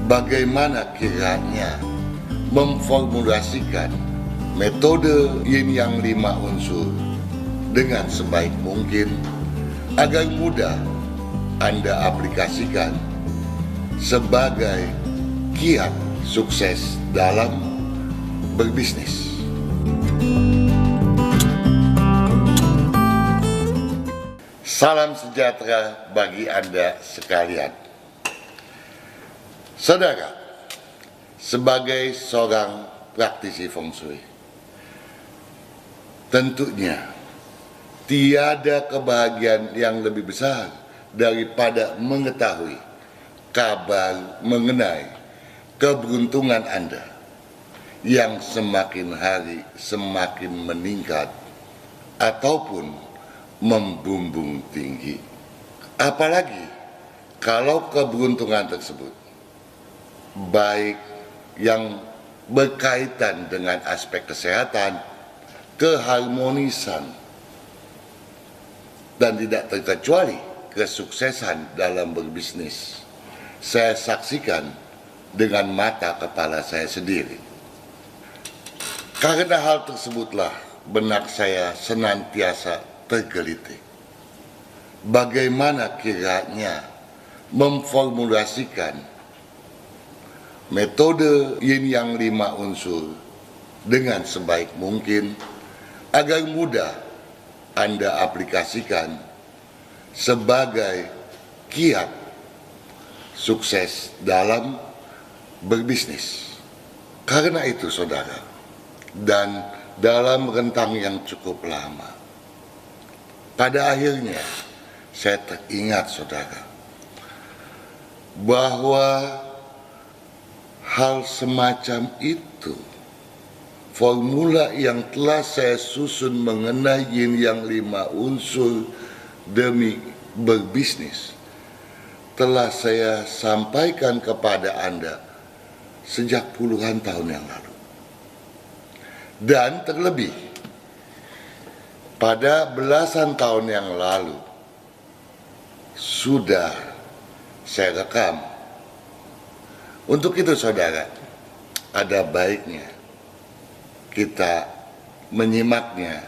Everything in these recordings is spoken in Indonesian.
bagaimana kiranya memformulasikan metode yin yang 5 unsur dengan sebaik mungkin agar mudah Anda aplikasikan sebagai kiat sukses dalam berbisnis. Salam sejahtera bagi Anda sekalian. Saudara, sebagai seorang praktisi feng shui, tentunya tiada kebahagiaan yang lebih besar daripada mengetahui kabar mengenai keberuntungan Anda yang semakin hari semakin meningkat ataupun membumbung tinggi. Apalagi kalau keberuntungan tersebut baik yang berkaitan dengan aspek kesehatan, keharmonisan, dan tidak terkecuali kesuksesan dalam berbisnis. Saya saksikan dengan mata kepala saya sendiri. Karena hal tersebutlah benak saya senantiasa tergelitik. Bagaimana kiranya memformulasikan metode yin yang 5 unsur dengan sebaik mungkin agar mudah Anda aplikasikan sebagai kiat sukses dalam berbisnis. Karena itu saudara, dan dalam rentang yang cukup lama, pada akhirnya saya teringat saudara bahwa hal semacam itu, formula yang telah saya susun mengenai yin yang 5 unsur demi berbisnis, telah saya sampaikan kepada Anda sejak puluhan tahun yang lalu. Dan terlebih pada belasan tahun yang lalu sudah saya rekam. Untuk itu saudara, ada baiknya kita menyimaknya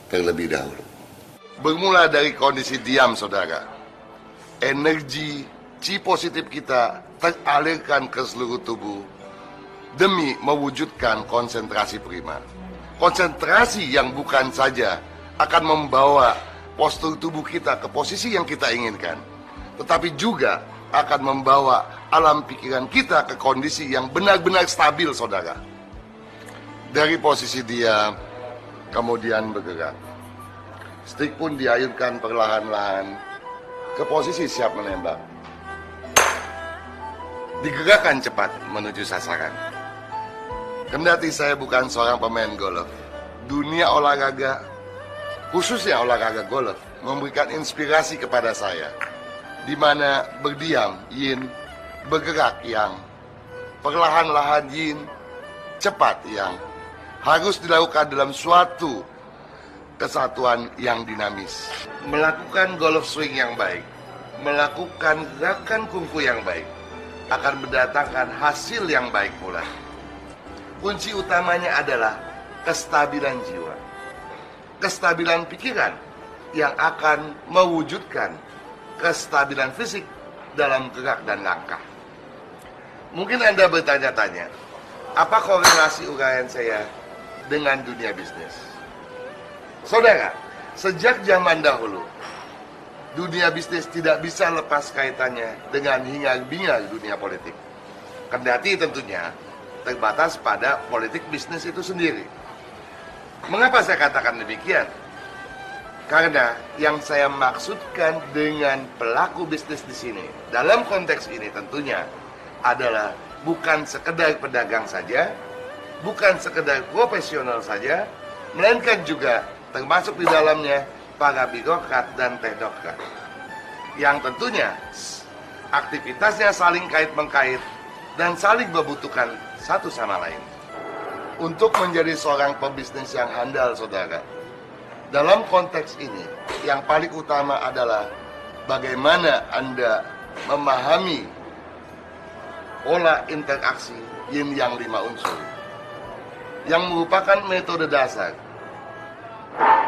terlebih dahulu. Bermula dari kondisi diam saudara, energi chi positif kita teralirkan ke seluruh tubuh demi mewujudkan konsentrasi prima. Konsentrasi yang bukan saja akan membawa postur tubuh kita ke posisi yang kita inginkan, tetapi juga akan membawa alam pikiran kita ke kondisi yang benar-benar stabil, saudara. Dari posisi diam, kemudian bergerak. Stick pun diayunkan perlahan-lahan ke posisi siap menembak. Digerakkan cepat menuju sasaran. Kendati saya bukan seorang pemain golf, dunia olahraga, khususnya olahraga golf, memberikan inspirasi kepada saya, di mana berdiam yin, bergerak yang, perlahan-lahan yin, cepat yang, harus dilakukan dalam suatu kesatuan yang dinamis. Melakukan golf swing yang baik, melakukan gerakan kungfu yang baik, akan mendatangkan hasil yang baik pula. Kunci utamanya adalah kestabilan jiwa, kestabilan pikiran yang akan mewujudkan kestabilan fisik dalam gerak dan langkah. Mungkin Anda bertanya-tanya, apa korelasi uraian saya dengan dunia bisnis? Saudara, sejak zaman dahulu, dunia bisnis tidak bisa lepas kaitannya dengan hingar-bingar dunia politik. Kendati tentunya terbatas pada politik bisnis itu sendiri. Mengapa saya katakan demikian? Karena yang saya maksudkan dengan pelaku bisnis di sini, dalam konteks ini tentunya adalah bukan sekedar pedagang saja, bukan sekedar profesional saja, melainkan juga termasuk di dalamnya para birokrat dan teknokrat, yang tentunya aktivitasnya saling kait-mengkait dan saling membutuhkan satu sama lain. Untuk menjadi seorang pebisnis yang handal, saudara, dalam konteks ini, yang paling utama adalah bagaimana Anda memahami pola interaksi yin yang 5 unsur, yang merupakan metode dasar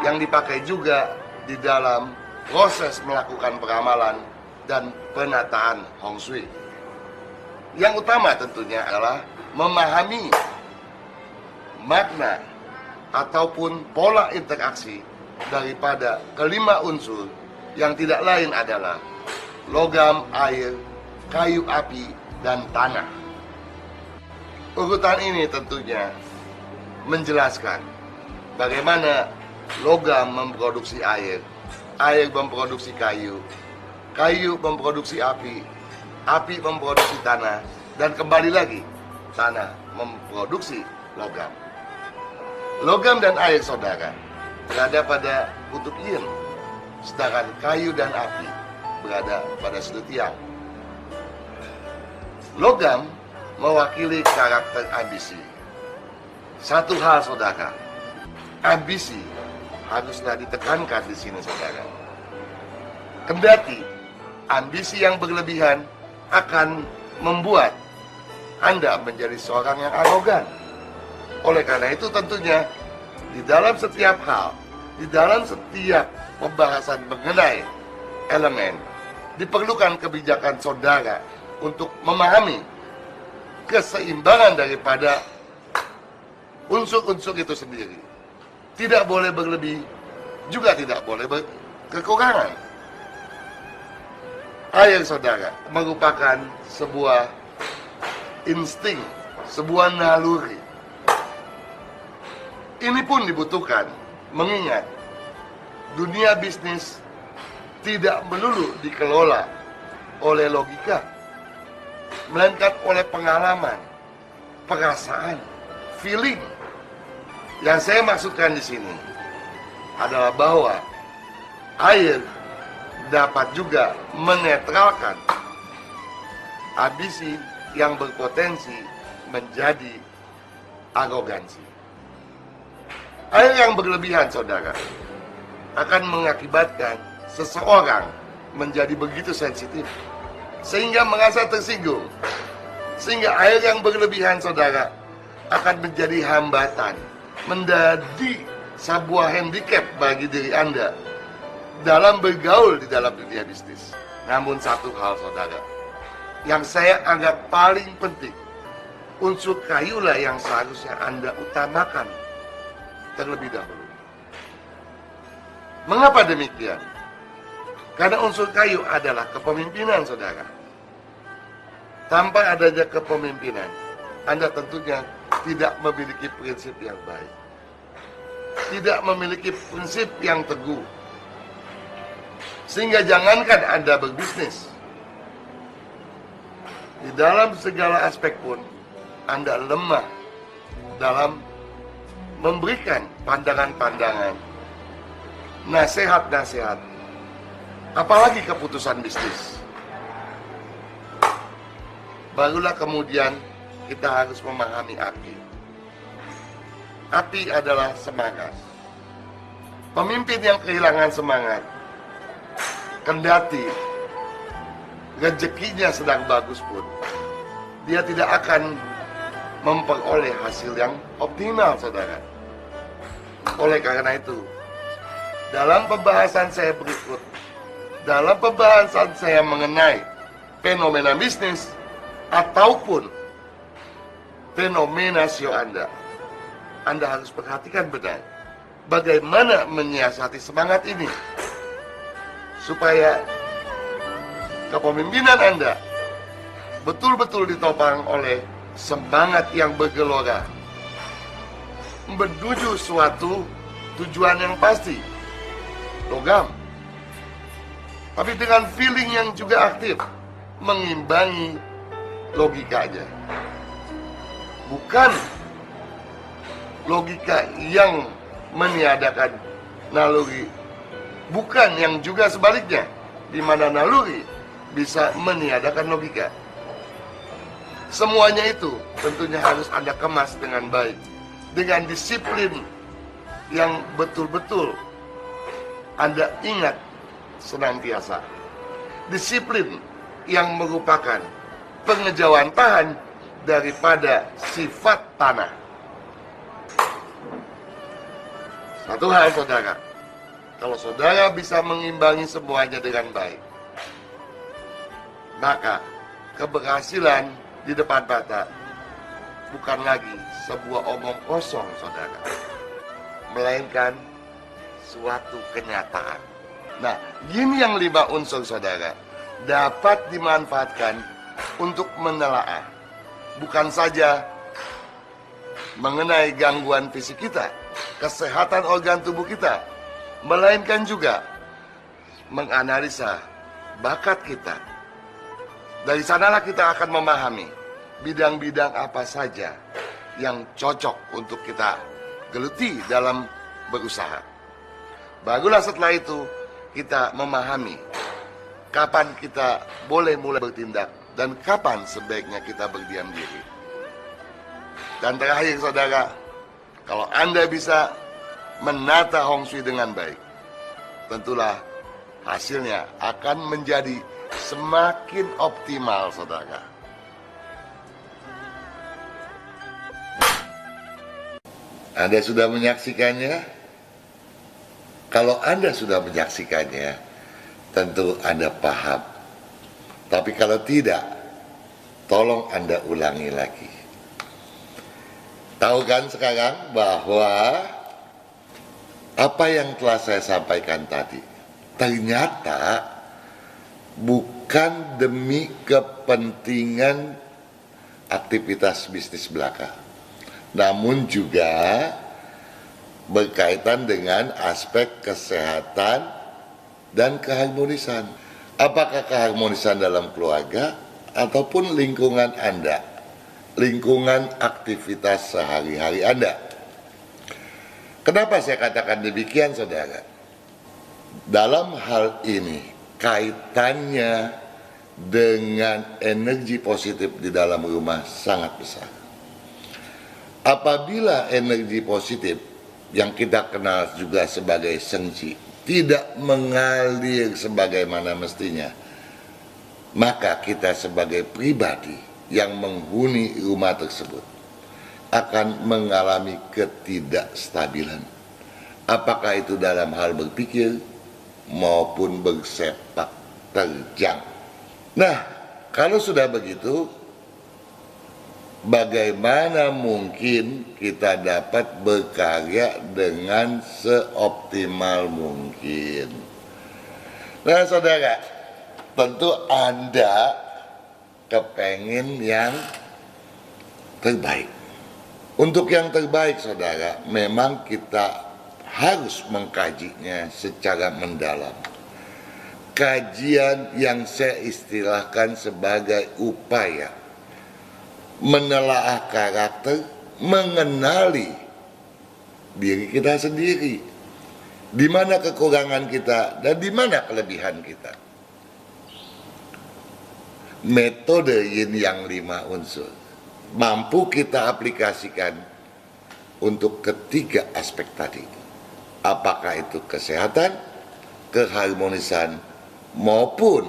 yang dipakai juga di dalam proses melakukan peramalan dan penataan Hong Shui. Yang utama tentunya adalah memahami makna ataupun pola interaksi daripada kelima unsur yang tidak lain adalah logam, air, kayu api, dan tanah. Urutan ini tentunya menjelaskan bagaimana logam memproduksi air, air memproduksi kayu, kayu memproduksi api, api memproduksi tanah, dan kembali lagi, tanah memproduksi logam. Logam dan air, saudara, berada pada kutub yin, sedangkan kayu dan api berada pada sudut yang. Logam mewakili karakter ambisi. Satu hal, saudara, ambisi haruslah ditekankan di sini, saudara. Kendati ambisi yang berlebihan akan membuat Anda menjadi seorang yang arogan. Oleh karena itu tentunya di dalam setiap hal, di dalam setiap pembahasan mengenai elemen, diperlukan kebijakan saudara untuk memahami keseimbangan daripada unsur-unsur itu sendiri. Tidak boleh berlebih, juga tidak boleh kekurangan. Air, saudara, merupakan sebuah insting, sebuah naluri. Ini pun dibutuhkan, mengingat dunia bisnis tidak melulu dikelola oleh logika, melainkan oleh pengalaman, perasaan, feeling. Yang saya maksudkan di sini adalah bahwa air dapat juga menetralkan ambisi yang berpotensi menjadi arogansi. Air yang berlebihan, saudara, akan mengakibatkan seseorang menjadi begitu sensitif sehingga merasa tersinggung. Sehingga air yang berlebihan, saudara, akan menjadi hambatan, menjadi sebuah handicap bagi diri Anda dalam bergaul di dalam dunia bisnis. Namun satu hal, saudara, yang saya anggap paling penting, unsur kayulah yang seharusnya Anda utamakan terlebih dahulu. Mengapa demikian? Karena unsur kayu adalah kepemimpinan, saudara. Tanpa adanya kepemimpinan, Anda tentunya tidak memiliki prinsip yang baik, tidak memiliki prinsip yang teguh, sehingga jangankan Anda berbisnis, di dalam segala aspek pun Anda lemah dalam memberikan pandangan-pandangan, nasihat-nasihat, apalagi keputusan bisnis. Barulah kemudian kita harus memahami api. Api adalah semangat. Pemimpin yang kehilangan semangat, kendati rezekinya sedang bagus pun, dia tidak akan memperoleh hasil yang optimal, saudara. Oleh karena itu, dalam pembahasan saya berikut, dalam pembahasan saya mengenai fenomena bisnis ataupun fenomena sio Anda harus perhatikan benar bagaimana menyiasati semangat ini supaya kepemimpinan Anda betul-betul ditopang oleh semangat yang bergelora menuju suatu tujuan yang pasti, logam, tapi dengan feeling yang juga aktif, mengimbangi logikanya. Bukan logika yang meniadakan naluri, bukan yang juga sebaliknya, di mana naluri bisa meniadakan logika. Semuanya itu tentunya harus Anda kemas dengan baik, dengan disiplin yang betul-betul Anda ingat senantiasa. Disiplin yang merupakan pengejawantahan daripada sifat tanah. Satu hal saudara, kalau saudara bisa mengimbangi semuanya dengan baik, maka keberhasilan di depan mata bukan lagi sebuah omong kosong saudara, melainkan suatu kenyataan. Nah, ini yang 5 unsur saudara dapat dimanfaatkan untuk menelaah bukan saja mengenai gangguan fisik kita, kesehatan organ tubuh kita, melainkan juga menganalisa bakat kita. Dari sanalah kita akan memahami bidang-bidang apa saja yang cocok untuk kita geluti dalam berusaha. Barulah setelah itu kita memahami kapan kita boleh mulai bertindak dan kapan sebaiknya kita berdiam diri. Dan terakhir saudara, kalau Anda bisa menata Hong Shui dengan baik, tentulah hasilnya akan menjadi semakin optimal saudara. Anda sudah menyaksikannya? Kalau Anda sudah menyaksikannya, tentu Anda paham. Tapi kalau tidak, tolong Anda ulangi lagi. Tahu kan sekarang bahwa apa yang telah saya sampaikan tadi ternyata bukan demi kepentingan aktivitas bisnis belaka, namun juga berkaitan dengan aspek kesehatan dan keharmonisan. Apakah keharmonisan dalam keluarga ataupun lingkungan Anda, lingkungan aktivitas sehari-hari Anda. Kenapa saya katakan demikian saudara? Dalam hal ini kaitannya dengan energi positif di dalam rumah sangat besar. Apabila energi positif yang kita kenal juga sebagai sengci tidak mengalir sebagaimana mestinya, maka kita sebagai pribadi yang menghuni rumah tersebut akan mengalami ketidakstabilan. Apakah itu dalam hal berpikir maupun bersepak terjang. Nah, kalau sudah begitu, bagaimana mungkin kita dapat berkarya dengan seoptimal mungkin? Nah saudara, tentu Anda kepengen yang terbaik. Untuk yang terbaik saudara, memang kita harus mengkajinya secara mendalam. Kajian yang saya istilahkan sebagai upaya menelaah karakter, mengenali diri kita sendiri, di mana kekurangan kita dan di mana kelebihan kita. Metode Yin Yang 5 unsur mampu kita aplikasikan untuk ketiga aspek tadi. Apakah itu kesehatan, keharmonisan, maupun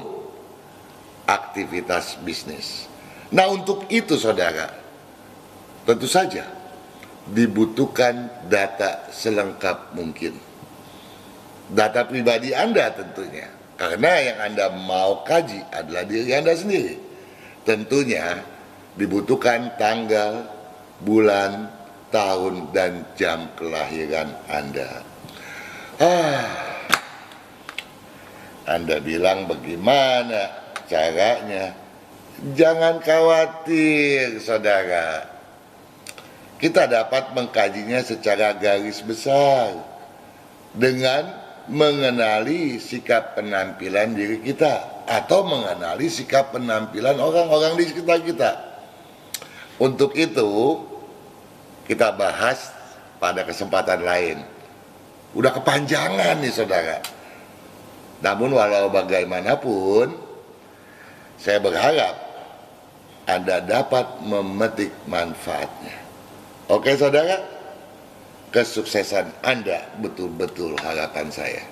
aktivitas bisnis. Nah untuk itu saudara, tentu saja dibutuhkan data selengkap mungkin. Data pribadi Anda tentunya, karena yang Anda mau kaji adalah diri Anda sendiri. Tentunya dibutuhkan tanggal, bulan, tahun, dan jam kelahiran Anda. Anda bilang bagaimana caranya? Jangan khawatir saudara, kita dapat mengkajinya secara garis besar dengan mengenali sikap penampilan diri kita atau mengenali sikap penampilan orang-orang di sekitar kita. Untuk itu kita bahas pada kesempatan lain. Udah kepanjangan nih saudara. Namun walau bagaimanapun, saya berharap Anda dapat memetik manfaatnya. Oke saudara, kesuksesan Anda betul-betul harapan saya.